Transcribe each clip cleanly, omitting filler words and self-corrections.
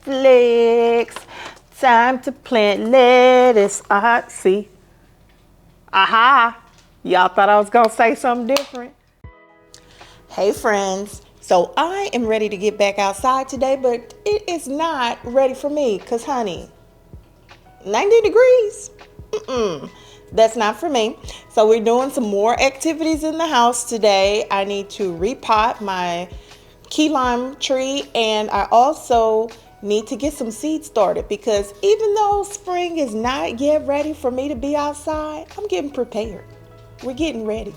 Flex. Time to plant lettuce. See. Aha. Y'all thought I was going to say something different. Hey friends. So I am ready to get back outside today, but it is not ready for me because, honey, 90 degrees. That's not for me. So we're doing some more activities in the house today. I need to repot my key lime tree, and I also need to get some seeds started because even though spring is not yet ready for me to be outside, I'm getting prepared. We're getting ready.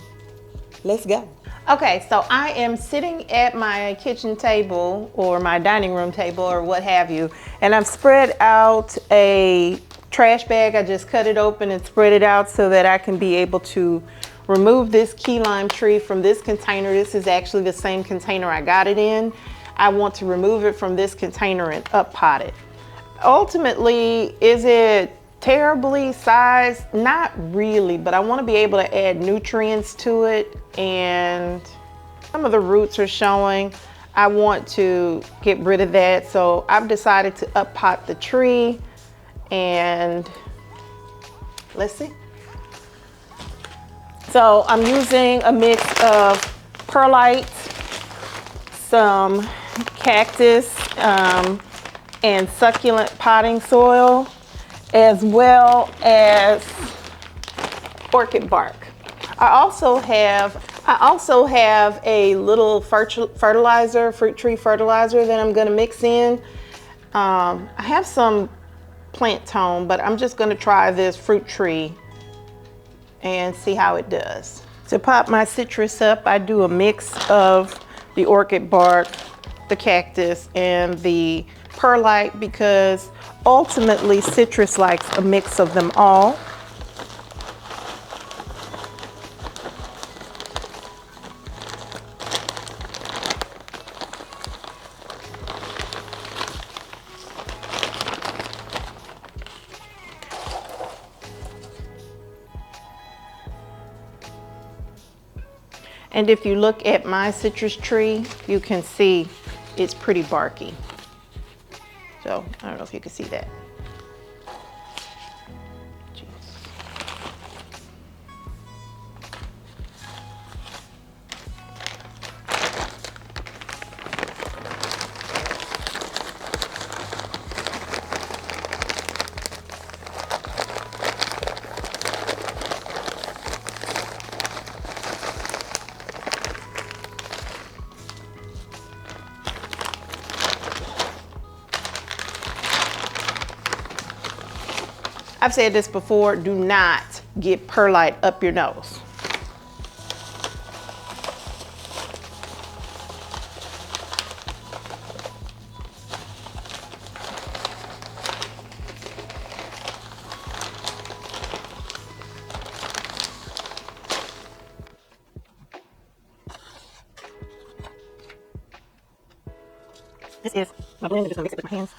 Let's go. Okay, so I am sitting at my kitchen table or my dining room table or what have you, and I've spread out a trash bag. I just cut it open and spread it out so that I can be able to remove this key lime tree from this container. This is actually the same container I got it in. I want to remove it from this container and up pot it. Ultimately, is it terribly sized? Not really, but I want to be able to add nutrients to it, and some of the roots are showing. I want to get rid of that, so I've decided to up pot the tree, and let's see. So I'm using a mix of perlite, some cactus, and succulent potting soil, as well as orchid bark. I also have a little fertilizer, fruit tree fertilizer that I'm going to mix in. I have some plant tone, but I'm just going to try this fruit tree and see how it does. To pop my citrus up, I do a mix of the orchid bark, the cactus, and the perlite because ultimately citrus likes a mix of them all. And if you look at my citrus tree, you can see it's pretty barky. So I don't know if you can see that. Jeez. I've said this before, do not get perlite up your nose. This is my blend. I'm just gonna mix it with my hands.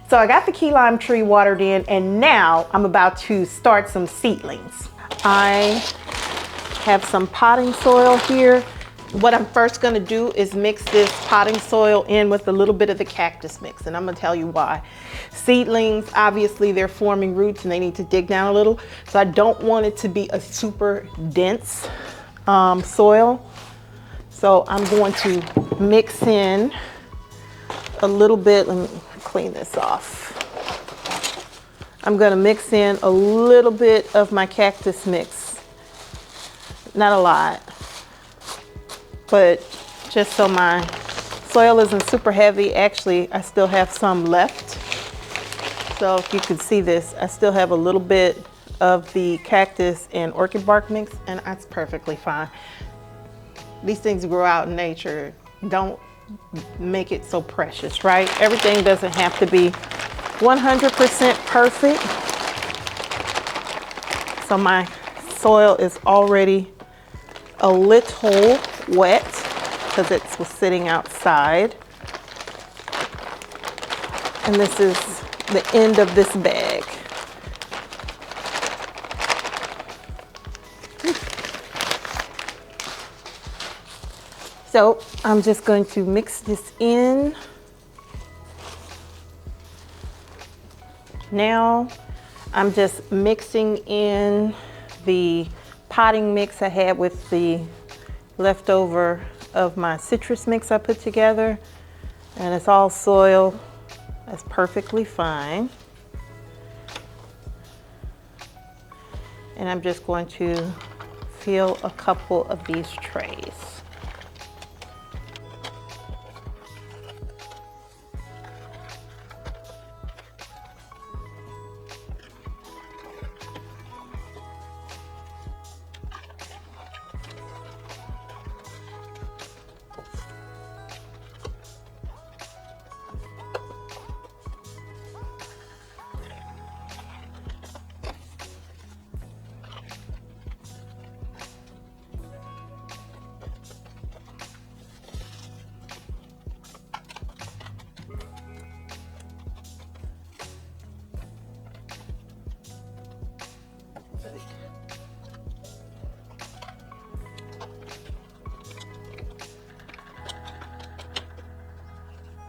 So I got the key lime tree watered in, and now I'm about to start some seedlings. I have some potting soil here. What I'm first gonna do is mix this potting soil in with a little bit of the cactus mix, and I'm gonna tell you why. Seedlings, obviously they're forming roots and they need to dig down a little, so I don't want it to be a super dense soil. So I'm going to mix in a little bit. Let me clean this off. I'm gonna mix in a little bit of my cactus mix. Not a lot, but just so my soil isn't super heavy. Actually, I still have some left. So if you could see this, I still have a little bit of the cactus and orchid bark mix, and that's perfectly fine. These things grow out in nature. Don't make it so precious, right? Everything doesn't have to be 100% perfect. So my soil is already a little wet because it was sitting outside. And this is the end of this bag. So I'm just going to mix this in. Now I'm just mixing in the potting mix I had with the leftover of my citrus mix I put together, and it's all soil. That's perfectly fine. And I'm just going to fill a couple of these trays.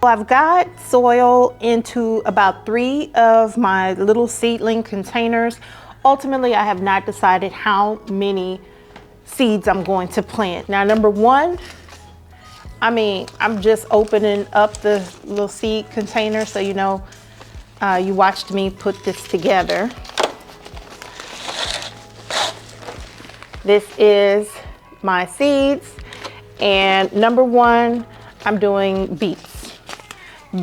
I've got soil into about 3 of my little seedling containers. Ultimately, I have not decided how many seeds I'm going to plant. Now, number one, I'm just opening up the little seed container, so you know, you watched me put this together. This is my seeds, and number one, I'm doing beets.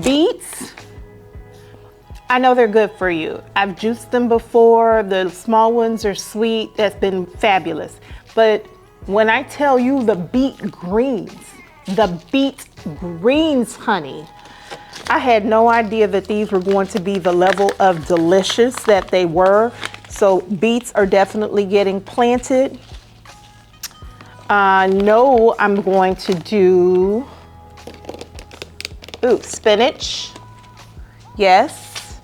Beets, I know they're good for you. I've juiced them before. The small ones are sweet. That's been fabulous. But when I tell you the beet greens, honey, I had no idea that these were going to be the level of delicious that they were. So beets are definitely getting planted. No, I'm going to do spinach. Yes.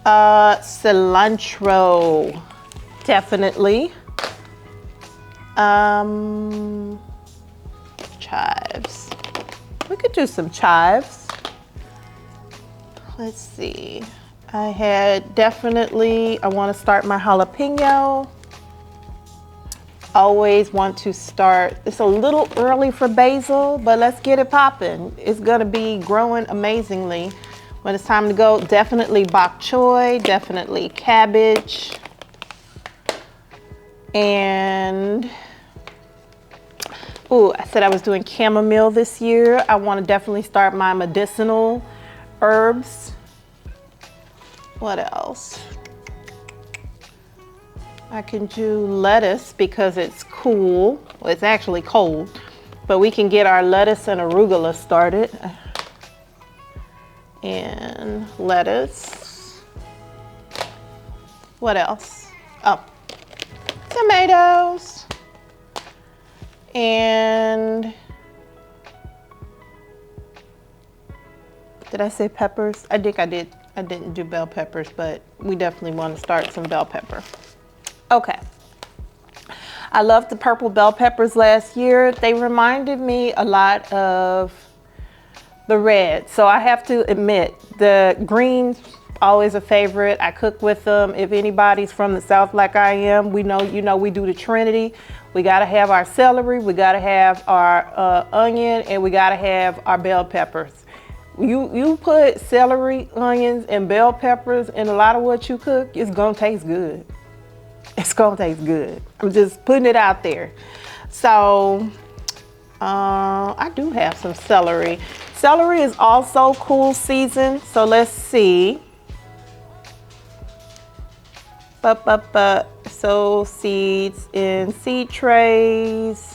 Cilantro. Definitely. Chives. We could do some chives. Let's see. I want to start my jalapeno. Always want to start, it's a little early for basil, but let's get it popping. It's gonna be growing amazingly when it's time to go. Definitely bok choy, definitely cabbage. And, I said I was doing chamomile this year. I wanna definitely start my medicinal herbs. What else? I can do lettuce because it's cool. Well, it's actually cold, but we can get our lettuce and arugula started. And lettuce. What else? Oh, tomatoes. And did I say peppers? I think I did. I didn't do bell peppers, but we definitely want to start some bell pepper. Okay. I loved the purple bell peppers last year. They reminded me a lot of the red. So I have to admit, the greens, always a favorite. I cook with them. If anybody's from the South like I am, we know, you know, we do the Trinity. We got to have our celery, we got to have our onion, and we got to have our bell peppers. You put celery, onions, and bell peppers in a lot of what you cook, it's gonna taste good. It's gonna taste good. I'm just putting it out there. So I do have some celery. Celery is also cool season. So let's see. Sow seeds in seed trays.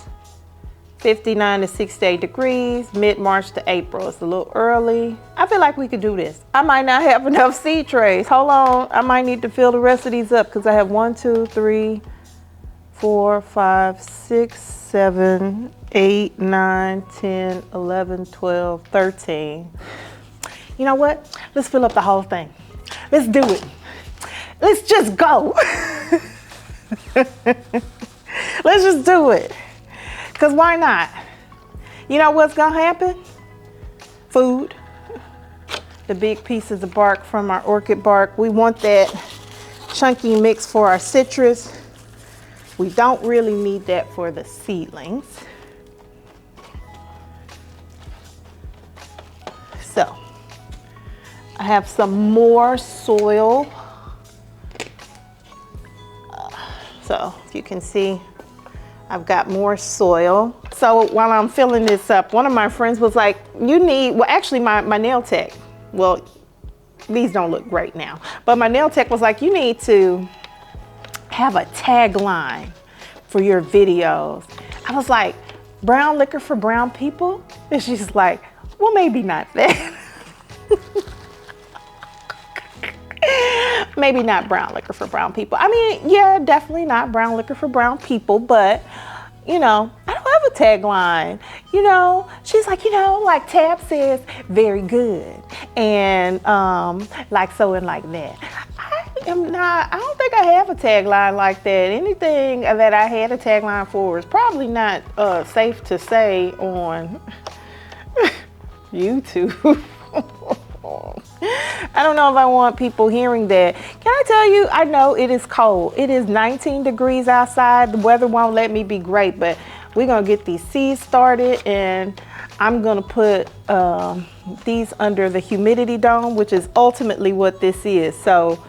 59 to 68 degrees, mid-March to April. It's a little early. I feel like we could do this. I might not have enough seed trays. Hold on, I might need to fill the rest of these up because I have 1, 2, 3, 4, 5, 6, 7, 8, 9, 10, 11, 12, 13. You know what? Let's fill up the whole thing. Let's do it. Let's just go. Let's just do it. Because why not? You know what's gonna happen? Food. The big pieces of bark from our orchid bark. We want that chunky mix for our citrus. We don't really need that for the seedlings. So, I have some more soil. So, if you can see, I've got more soil. So while I'm filling this up, one of my friends was like, you need, well, actually my nail tech, well, these don't look great now, but my nail tech was like, you need to have a tagline for your videos. I was like, brown liquor for brown people? And she's like, well, maybe not that. Maybe not brown liquor for brown people. I mean, yeah, definitely not brown liquor for brown people, but you know, I don't have a tagline. You know, she's like, you know, like Tab says, very good. And like so and like that. I don't think I have a tagline like that. Anything that I had a tagline for is probably not safe to say on YouTube. I don't know if I want people hearing that. Can I tell you, I know it is cold. It is 19 degrees outside. The weather won't let me be great, but we're gonna get these seeds started and I'm gonna put these under the humidity dome, which is ultimately what this is. So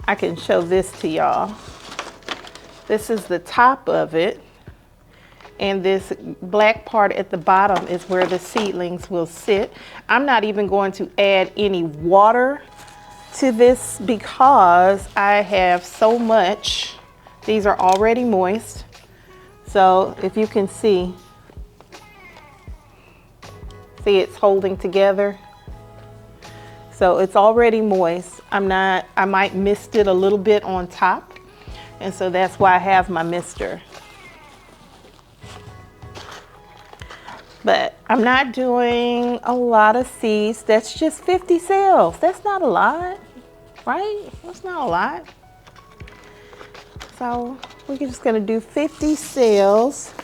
I can show this to y'all. This is the top of it. And this black part at the bottom is where the seedlings will sit. I'm not even going to add any water to this because I have so much. These are already moist. So if you can see it's holding together. So it's already moist. I might mist it a little bit on top. And so that's why I have my mister. But I'm not doing a lot of seeds. That's just 50 cells. That's not a lot, right? That's not a lot. So we're just gonna do 50 cells.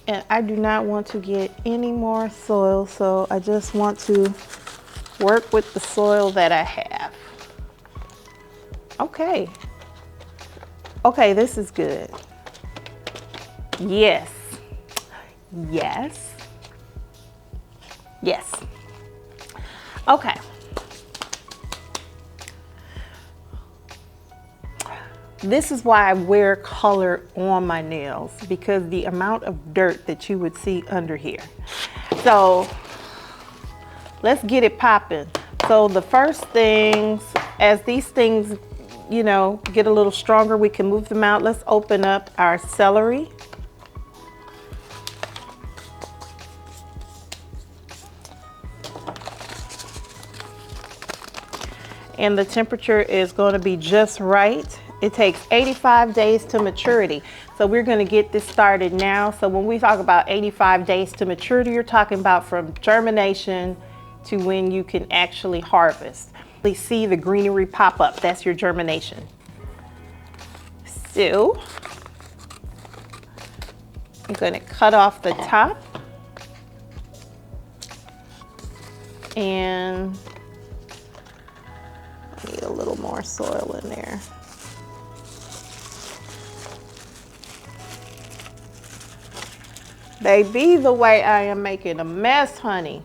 And I do not want to get any more soil, so I just want to work with the soil that I have. Okay. Okay, this is good. Yes. Yes. Yes. Okay. This is why I wear color on my nails, because the amount of dirt that you would see under here. So let's get it popping. So the first things, as these things, you know, get a little stronger, we can move them out. Let's open up our celery. And the temperature is going to be just right. It takes 85 days to maturity. So we're going to get this started now. So when we talk about 85 days to maturity, you're talking about from germination to when you can actually harvest. You see the greenery pop up. That's your germination. So I'm going to cut off the top and need a little more soil in there. Baby, the way I am making a mess, honey.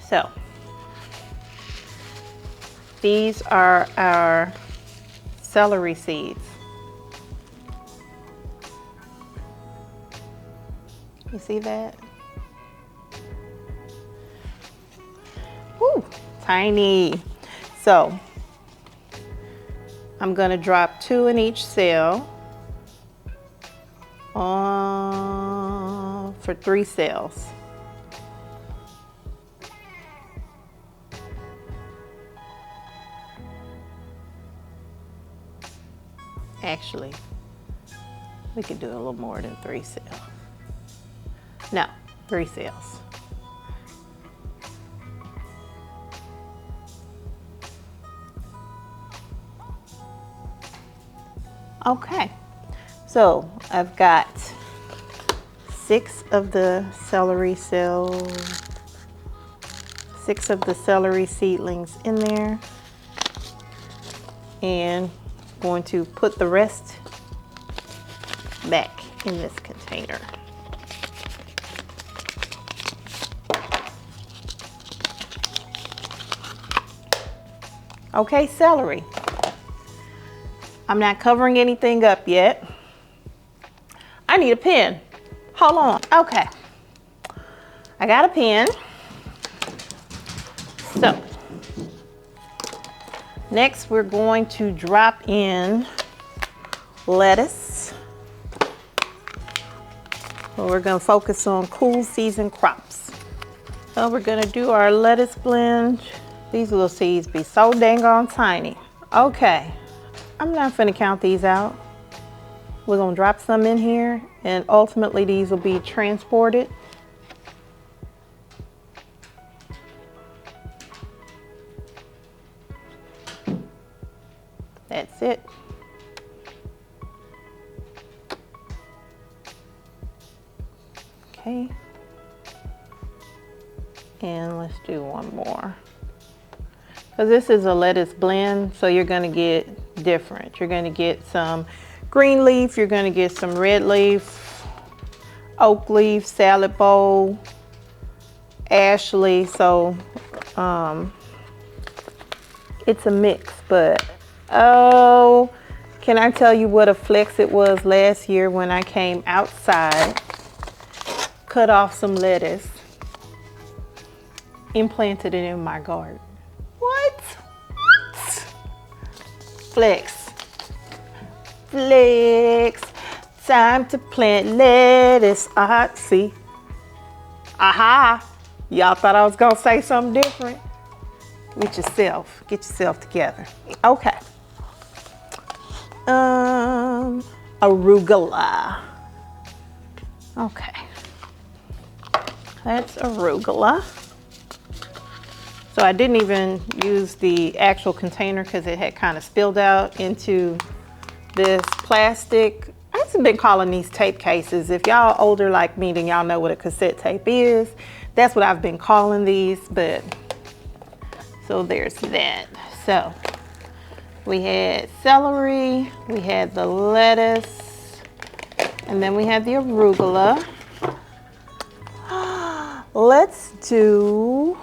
So these are our celery seeds. You see that? Woo, tiny. So I'm gonna drop 2 in each cell for 3 cells. Actually, we could do a little more than 3 cells. No, 3 cells. Okay, so I've got 6 of the celery cells, 6 of the celery seedlings in there, and going to put the rest back in this container. Okay, celery. I'm not covering anything up yet. I need a pen. Hold on. Okay. I got a pen. So, next we're going to drop in lettuce. So we're going to focus on cool season crops. So we're going to do our lettuce blend. These little seeds be so dang on tiny. Okay, I'm not gonna count these out. We're gonna drop some in here and ultimately these will be transported. That's it. Okay. And let's do one more. Because this is a lettuce blend, so you're going to get different. You're going to get some green leaf, you're going to get some red leaf, oak leaf, salad bowl, Ashley. So it's a mix, but oh, can I tell you what a flex it was last year when I came outside, cut off some lettuce, and planted it in my garden. What? Flex. Flex. Time to plant lettuce. See. Aha. Y'all thought I was gonna say something different? Get yourself together. Okay. Arugula. Okay. That's arugula. So I didn't even use the actual container because it had kind of spilled out into this plastic. I've been calling these tape cases. If y'all older like me, then y'all know what a cassette tape is. That's what I've been calling these, but so there's that. So we had celery, we had the lettuce, and then we had the arugula. Let's do,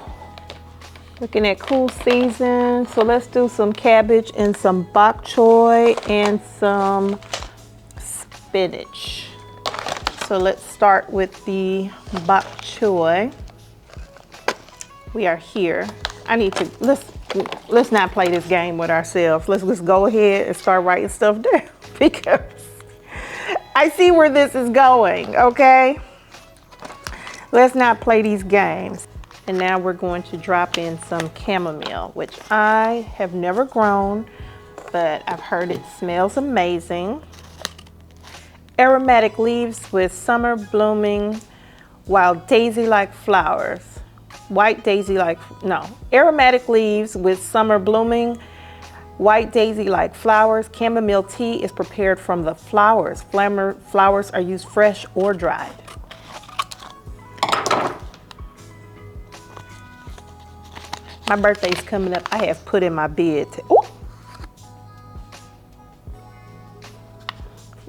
looking at cool season, so let's do some cabbage and some bok choy and some spinach. So let's start with the bok choy. We are here. I need to, let's not play this game with ourselves. Let's just go ahead and start writing stuff down because I see where this is going, okay? Let's not play these games. And now we're going to drop in some chamomile, which I have never grown, but I've heard it smells amazing. Aromatic leaves with summer blooming wild daisy-like flowers. white daisy-like, no, aromatic leaves with summer blooming, white daisy-like flowers. Chamomile tea is prepared from the flowers. Flowers are used fresh or dried. My birthday's coming up. I have put in my bid.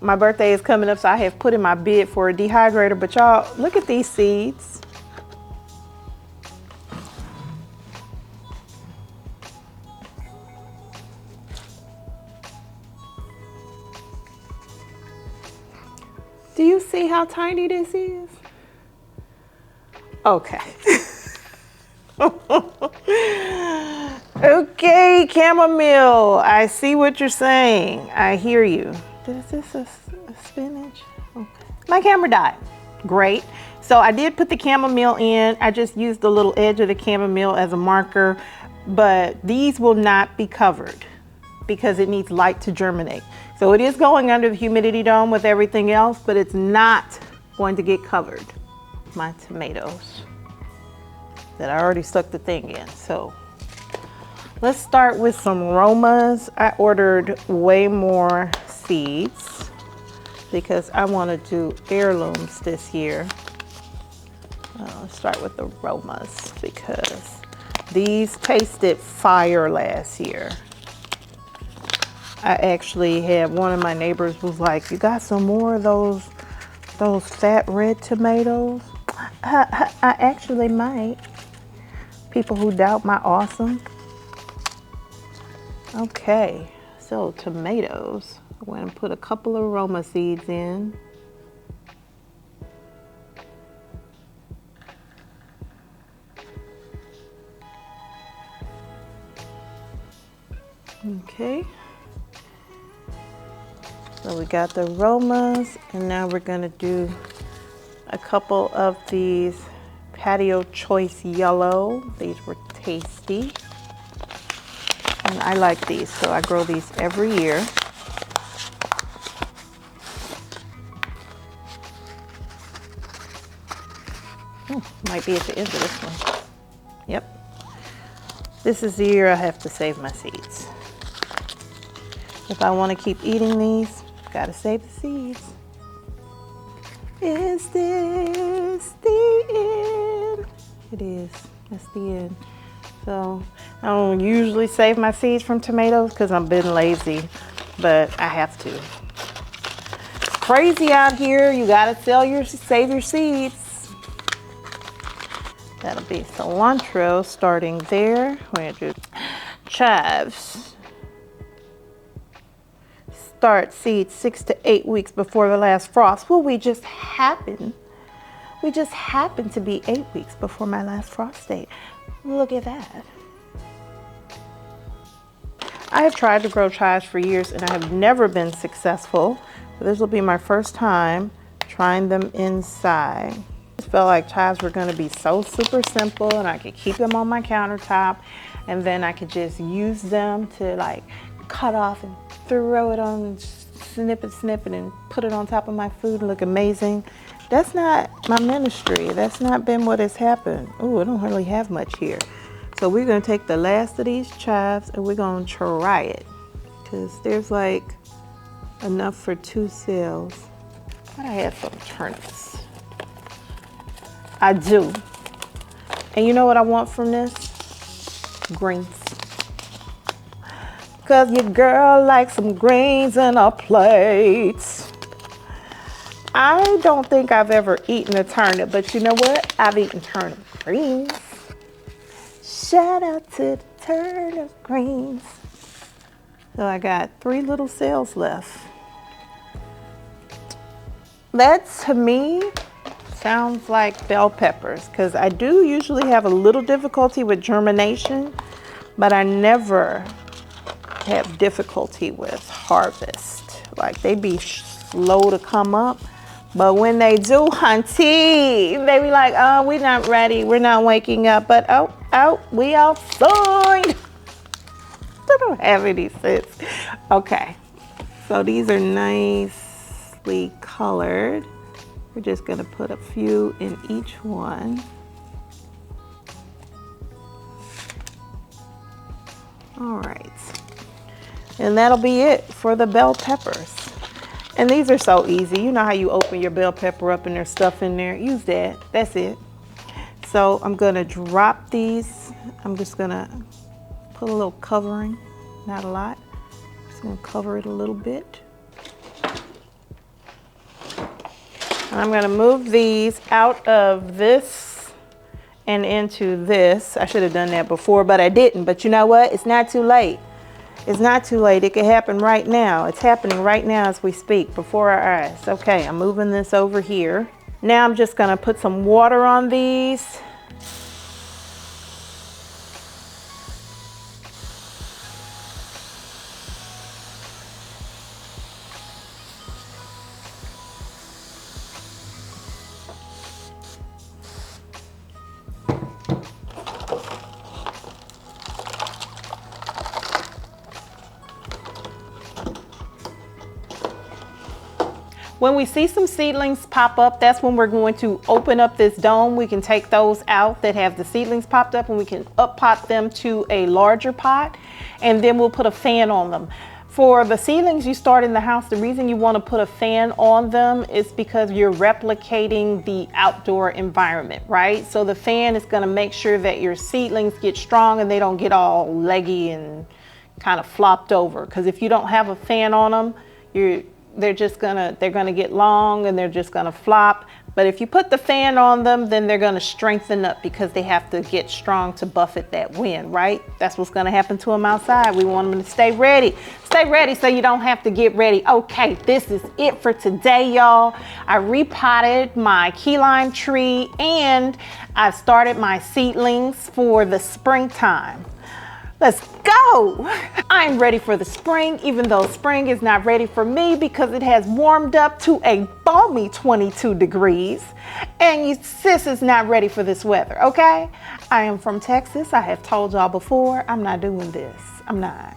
My birthday is coming up, so I have put in my bid for a dehydrator. But y'all, look at these seeds. Do you see how tiny this is? Okay. Okay, chamomile. I see what you're saying. I hear you. Is this a spinach? Okay. My camera died. Great. So I did put the chamomile in. I just used the little edge of the chamomile as a marker, but these will not be covered because it needs light to germinate. So it is going under the humidity dome with everything else, but it's not going to get covered. My tomatoes that I already stuck the thing in. So let's start with some Romas. I ordered way more seeds because I want to do heirlooms this year. Let's start with the Romas because these tasted fire last year. I actually had one of my neighbors was like, "You got some more of those fat red tomatoes?" I actually might. People who doubt my awesome. Okay, so tomatoes. I'm going to put a couple of Roma seeds in. Okay. So we got the Romas, and now we're going to do a couple of these Patio Choice Yellow. These were tasty. And I like these, so I grow these every year. Might be at the end of this one. Yep. This is the year I have to save my seeds. If I want to keep eating these, gotta save the seeds. Is this the end? It is. That's the end. So I don't usually save my seeds from tomatoes because I'm been lazy, but I have to. It's crazy out here. You gotta save your seeds. That'll be cilantro starting there. We're gonna do chives. Start seeds 6 to 8 weeks before the last frost. Well, we just happened to be 8 weeks before my last frost date. Look at that. I have tried to grow chives for years and I have never been successful. This will be my first time trying them inside. I felt like chives were going to be so super simple and I could keep them on my countertop and then I could just use them to like cut off and throw it on, snip it and put it on top of my food and look amazing. That's not my ministry. That's not been what has happened. Oh, I don't really have much here. So we're gonna take the last of these chives and we're gonna try it because there's like enough for 2 sales. But I have some turnips. I do. And you know what I want from this? Greens. Cause your girl likes some greens in a plate. I don't think I've ever eaten a turnip, but you know what? I've eaten turnip greens. Shout out to the turnip greens. So I got 3 little cells left. That to me sounds like bell peppers because I do usually have a little difficulty with germination, but I never have difficulty with harvest. Like they be slow to come up, but when they do, hunty, they be like, "Oh, we're not ready. We're not waking up." But we outside. I don't have any sense. Okay, so these are nicely colored. We're just gonna put a few in each one. All right. And that'll be it for the bell peppers. And these are so easy. You know how you open your bell pepper up and there's stuff in there? Use that. That's it. So I'm gonna drop these. I'm just gonna put a little covering, not a lot. Just gonna cover it a little bit. And I'm gonna move these out of this and into this. I should have done that before, but I didn't. But you know what? It's not too late. It's not too late. It could happen right now. It's happening right now as we speak, before our eyes. Okay, I'm moving this over here. Now I'm just gonna put some water on these. When we see some seedlings pop up, that's when we're going to open up this dome. We can take those out that have the seedlings popped up and we can up pot them to a larger pot, and then we'll put a fan on them. For the seedlings you start in the house, the reason you want to put a fan on them is because you're replicating the outdoor environment, right? So the fan is going to make sure that your seedlings get strong and they don't get all leggy and kind of flopped over. Because if you don't have a fan on them, they're gonna get long and they're just gonna flop. But if you put the fan on them, then they're gonna strengthen up because they have to get strong to buffet that wind, right? That's what's gonna happen to them outside. We want them to stay ready. Stay ready so you don't have to get ready. Okay, this is it for today, y'all. I repotted my key lime tree and I started my seedlings for the springtime. Let's go. I'm ready for the spring, even though spring is not ready for me because it has warmed up to a balmy 22 degrees. And your sis is not ready for this weather, okay? I am from Texas. I have told y'all before, I'm not doing this. I'm not.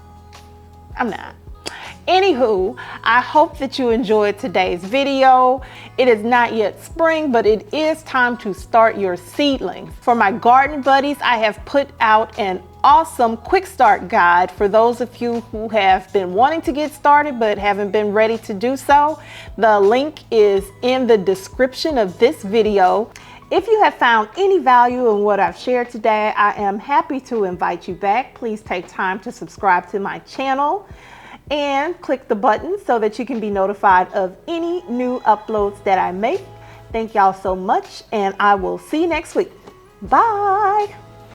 Anywho, I hope that you enjoyed today's video. It is not yet spring, but it is time to start your seedlings. For my garden buddies, I have put out an awesome quick start guide for those of you who have been wanting to get started but haven't been ready to do so. The link is in the description of this video. If you have found any value in what I've shared today, I am happy to invite you back. Please take time to subscribe to my channel and click the button so that you can be notified of any new uploads that I make. Thank y'all so much, and I will see you next week. Bye.